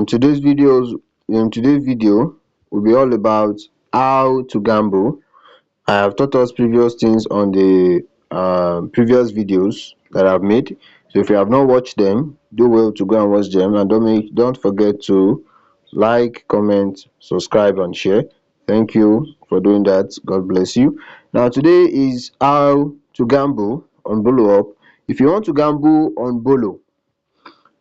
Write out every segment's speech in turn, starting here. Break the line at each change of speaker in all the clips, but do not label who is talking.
Today's video will be all about how to gamble. I have taught us previous things on the previous videos that I've made. So if you have not watched them, do well to go and watch them, and don't forget to like, comment, subscribe, and share. Thank you for doing that. God bless you. Now today is how to gamble on Bolo Up. If you want to gamble on Bolo,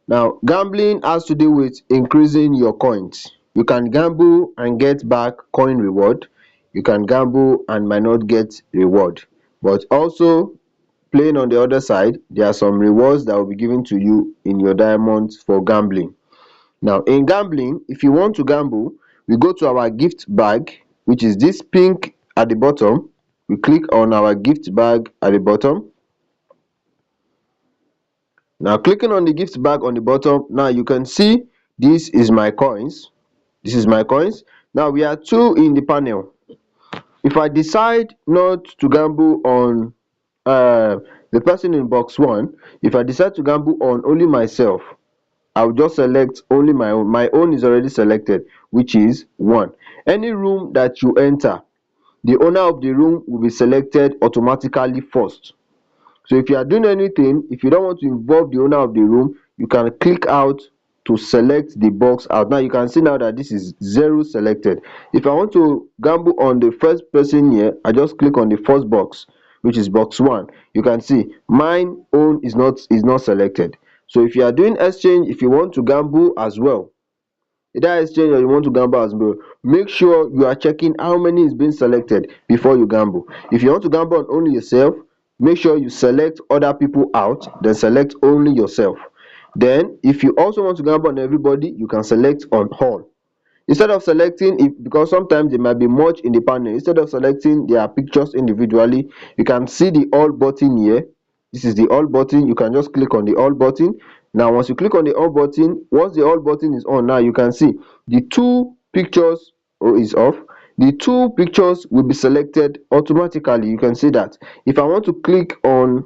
now, gambling has to do with increasing your coins. You can gamble and get back coin reward. You can gamble and might not get reward. But also, playing on the other side, there are some rewards that will be given to you in your diamonds for gambling. Now, in gambling, if you want to gamble, we go to our gift bag, which is this pink at the bottom. We click on our gift bag at the bottom. Now, clicking on the gift bag on the bottom, now you can see this is my coins. This is my coins. Now we are two in the panel. If I decide not to gamble on the person in box one, if I decide to gamble on only myself, I will just select only my own. My own is already selected, which is one. Any room that you enter, the owner of the room will be selected automatically first. So if you are doing anything, if you don't want to involve the owner of the room, you can click out to select the box out. Now you can see now that this is zero selected. If I want to gamble on the first person here, I just click on the first box, which is box one. You can see mine own is not selected. So if you are doing exchange, if you want to gamble as well, either exchange or you want to gamble as well, make sure you are checking how many is being selected before you gamble. If you want to gamble on only yourself, make sure you select other people out, then select only yourself. Then if you also want to gamble on everybody, you can select on all. Instead of selecting, if because sometimes there might be much in the panel, instead of selecting their pictures individually, you can see the all button here. This is the all button. You can just click on the all button. Now once you click on the all button, once the all button is on, now you can see the two pictures is off. The two pictures will be selected automatically. You can see that. If I want to click on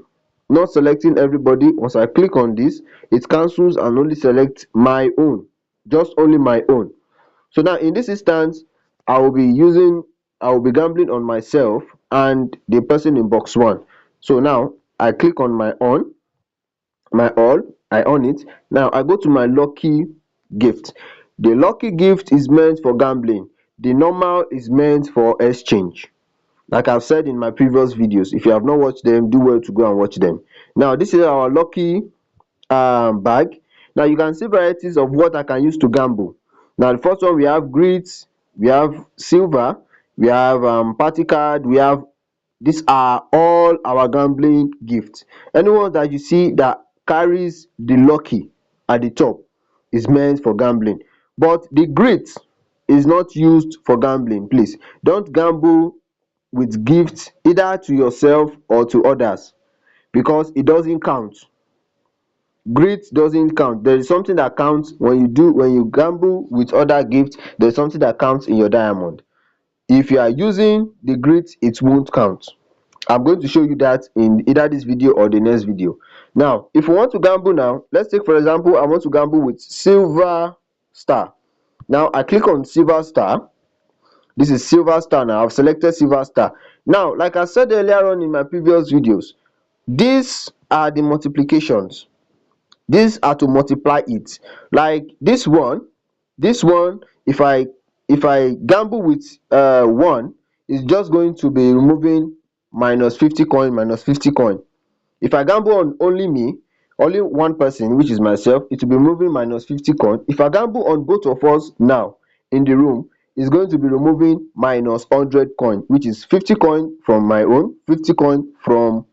not selecting everybody, once I click on this, it cancels and only select my own, just only my own. So now in this instance, I will be gambling on myself and the person in box one. So now I click on my all, I on it. Now I go to my lucky gift. The lucky gift is meant for gambling. The normal is meant for exchange. Like I've said in my previous videos, if you have not watched them, do well to go and watch them. Now this is our lucky bag. Now you can see varieties of what I can use to gamble. Now the first one, we have grits, we have silver, we have party card, we have, these are all our gambling gifts. Anyone that you see that carries the lucky at the top is meant for gambling. But the grit is not used for gambling. Please don't gamble with gifts either to yourself or to others, because it doesn't count. Grit doesn't count. There is something that counts when you gamble with other gifts. There's something that counts in your diamond. If you are using the grit, it won't count. I'm going to show you that in either this video or the next video. Now if you want to gamble, now let's take for example, I want to gamble with silver star. Now I click on silver star. This is silver star. Now I've selected silver star. Now like I said earlier on in my previous videos, these are the multiplications. These are to multiply it. Like this one, if I gamble with one, it's just going to be removing minus 50 coin, minus 50 coin. If I gamble on only me, only one person, which is myself, it will be removing minus 50 coin. If I gamble on both of us now in the room, it's going to be removing minus 100 coin, which is 50 coin from my own, 50 coin for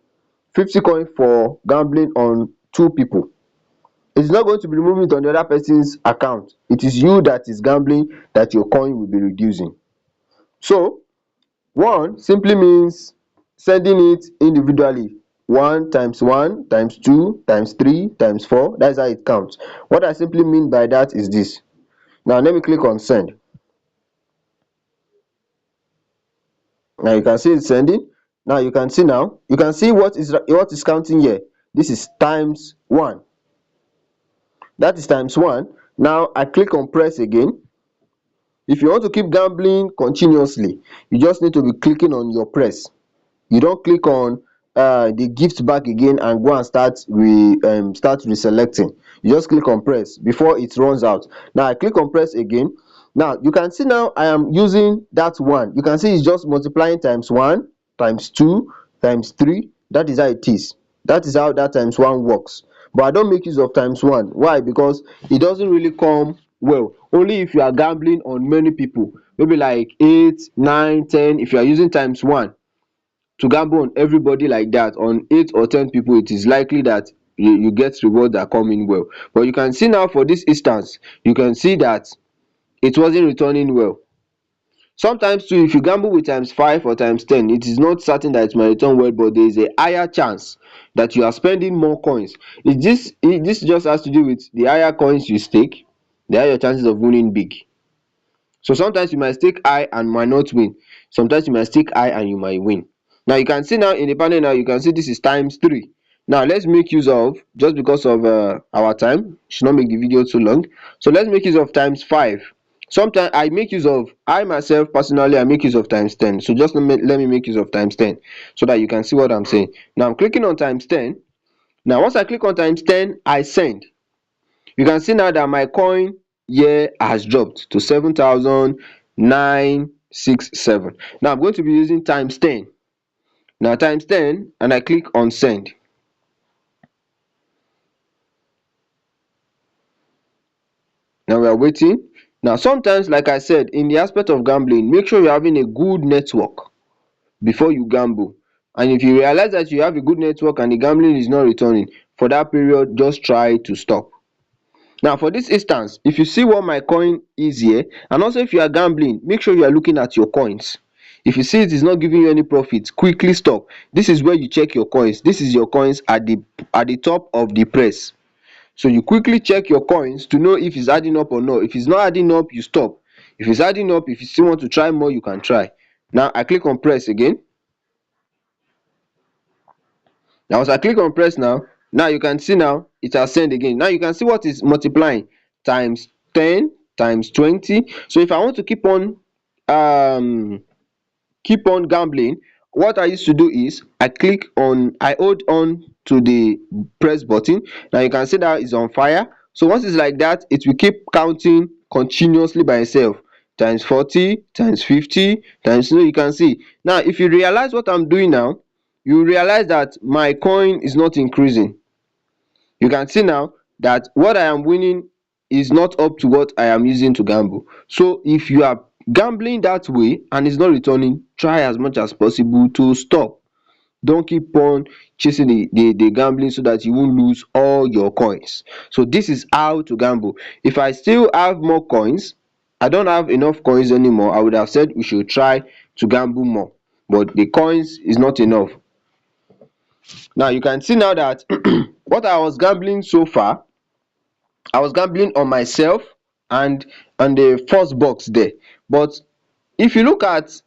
gambling on two people. It's not going to be removing it on the other person's account. It is you that is gambling, that your coin will be reducing. So one simply means sending it individually. 1 times 1 times 2 times 3 times 4. That's how it counts. What I simply mean by that is this. Now let me click on send. Now you can see it's sending. Now you can see what is counting here. This is times 1. that is times 1. Now I click on press again. If you want to keep gambling continuously, you just need to be clicking on your press. You don't click on the gift back again and go and start reselecting. You just click on press before it runs out. Now I click on press again. Now you can see now I am using that one. You can see it's just multiplying times 1, times 2, times 3. That is how it is. That is how that times 1 works. But I don't make use of times 1. Why? Because it doesn't really come well. Only if you are gambling on many people, maybe like 8, 9, 10. If you are using times 1 to gamble on everybody like that, on 8 or 10 people, it is likely that you get reward that come in well. But you can see now for this instance, you can see that it wasn't returning well. Sometimes too, if you gamble with times 5 or times 10, it is not certain that it might return well, but there is a higher chance that you are spending more coins. This just has to do with the higher coins you stake, the higher your chances of winning big. So sometimes you might stake high and might not win. Sometimes you might stake high and you might win. Now you can see now in the panel, now you can see this is times 3. Now let's make use of, just because of our time, should not make the video too long. So let's make use of times 5. Sometimes I myself personally, I make use of times 10. So just let me make use of times 10 so that you can see what I'm saying. Now I'm clicking on times 10. Now once I click on times 10, I send. You can see now that my coin here has dropped to 7,967. Now I'm going to be using times 10. Now times 10, and I click on send. Now we are waiting. Now sometimes, like I said, in the aspect of gambling, make sure you're having a good network before you gamble. And if you realize that you have a good network and the gambling is not returning, for that period, just try to stop. Now for this instance, if you see what my coin is here, and also if you are gambling, make sure you are looking at your coins. If you see it is not giving you any profit, quickly stop. This is where you check your coins. This is your coins at the top of the press. So you quickly check your coins to know if it's adding up or not. If it's not adding up, you stop. If it's adding up, if you still want to try more, you can try. Now I click on press again. Now as I click on press now you can see now it has sent again. Now you can see what is multiplying, times 10, times 20. So if I want to um keep on gambling, what I used to do is I hold on to the press button. Now you can see that it's on fire. So once it's like that, it will keep counting continuously by itself, times 40, times 50, times, you can see. Now if you realize what I'm doing now, you realize that my coin is not increasing. You can see now that what I am winning is not up to what I am using to gamble. So if you are gambling that way and it's not returning, try as much as possible to stop. Don't keep on chasing the gambling so that you won't lose all your coins. So this is how to gamble. If I still have more coins, I don't have enough coins anymore, I would have said we should try to gamble more, but the coins is not enough. Now you can see now that what I was gambling so far, I was gambling on myself and on the first box there. But if you look at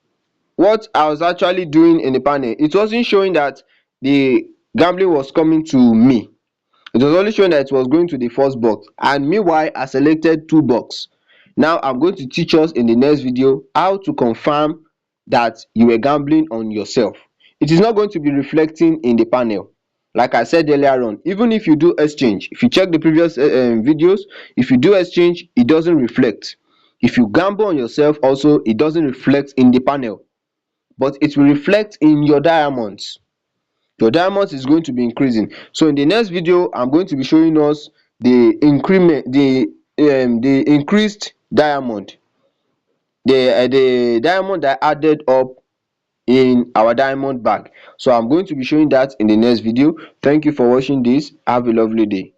what I was actually doing in the panel, it wasn't showing that the gambling was coming to me. It was only showing that it was going to the first box, and meanwhile I selected 2 box. Now I'm going to teach us in the next video how to confirm that you were gambling on yourself. It is not going to be reflecting in the panel. Like I said earlier on, even if you do exchange, if you check the previous videos, if you do exchange, it doesn't reflect. If you gamble on yourself also, it doesn't reflect in the panel, but it will reflect in your diamonds. Your diamonds is going to be increasing. So in the next video, I'm going to be showing us the increased diamond, the diamond that added up in our diamond bag. So I'm going to be showing that in the next video. Thank you for watching this. Have a lovely day.